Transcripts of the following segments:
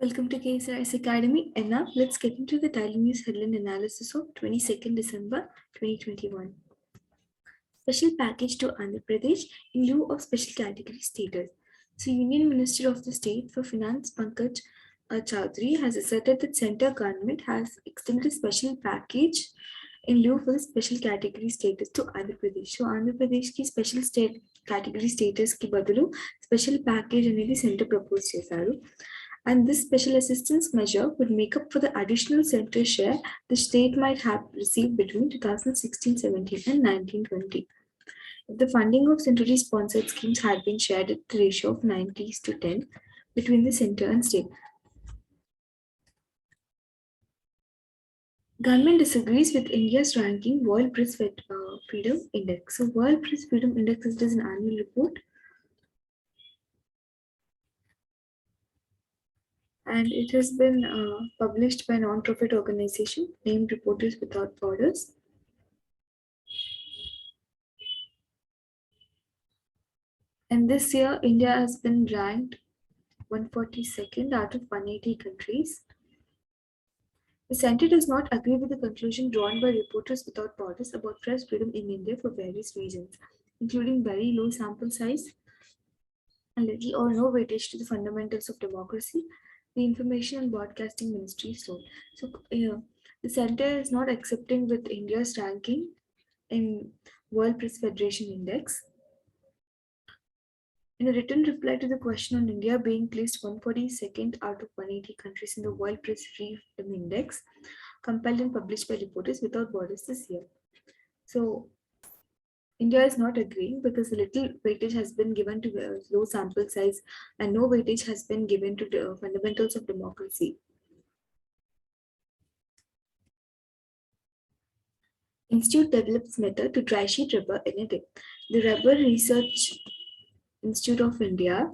Welcome to KSRS Academy. And now let's get into the daily news headline analysis of 22nd December 2021. Special package to Andhra Pradesh in lieu of special category status. So, Union Minister of the State for Finance Pankaj Chaudhary has asserted that central government has extended a special package in lieu for the special category status to Andhra Pradesh. So, Andhra Pradesh ki special state category status ki badalu special package అనేది centre propose చేశారు. And this special assistance measure would make up for the additional center share the state might have received between 2016-17 and 19-20. If the funding of centrally sponsored schemes had been shared at the ratio of 90:10 between the center and state. Government disagrees with India's ranking World Press Freedom Index. So World Press Freedom Index is an annual report. And it has been published by a non-profit organization named Reporters Without Borders. And this year, India has been ranked 142nd out of 180 countries. The center does not agree with the conclusion drawn by Reporters Without Borders about press freedom in India for various reasons, including very low sample size and little or no weightage to the fundamentals of democracy, the Information and Broadcasting Ministry told. So, the center is not accepting with India's ranking in World Press Federation Index. In a written reply to the question on India being placed 142nd out of 180 countries in the World Press Freedom Index, compiled and published by Reporters Without Borders this year. So, India is not agreeing because a little weightage has been given to low sample size and no weightage has been given to the fundamentals of democracy. Institute develops method to dry sheet rubber in a day. The Rubber Research Institute of India,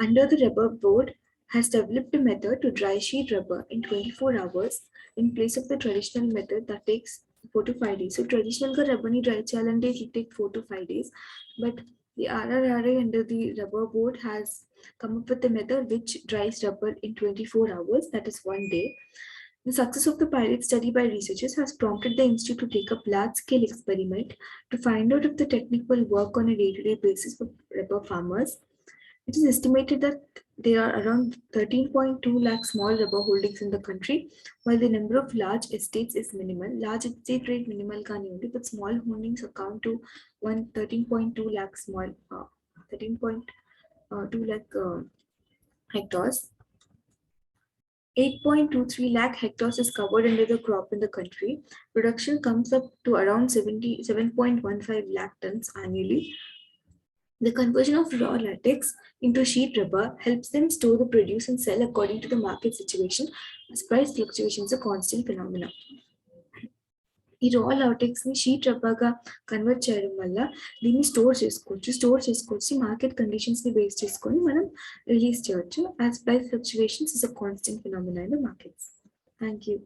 under the Rubber Board, has developed a method to dry sheet rubber in 24 hours in place of the traditional method that takes 4 to 5 days. So traditional rubber ni dry challenge it will take 4 to 5 days, but the RRRA under the Rubber Board has come up with a method which dries rubber in 24 hours, that is 1 day. The success of the pilot study by researchers has prompted the institute to take up large-scale experiment to find out if the technique will work on a day-to-day basis for rubber farmers. It is estimated that there are around 13.2 lakh small rubber holdings in the country, while the number of large estates is minimal. Large estate rate minimal kani undi, but small holdings account to 13.2 lakh small 13.2 lakh hectares. 8.23 lakh hectares is covered under the crop in the country. Production comes up to around 77.15 lakh tons annually. The conversion of raw latex into sheet rubber helps them store the produce and sell according to the market situation, as price fluctuations are constant phenomena. ఈ రా లాటెక్స్ని sheet రబ్బర్గా convert చేయడం వల్ల దీన్ని store చేసుకొచ్చి market కండిషన్స్ని base చేసుకొని మనం release చేయొచ్చు as price fluctuations is a constant phenomena in the markets. Thank you.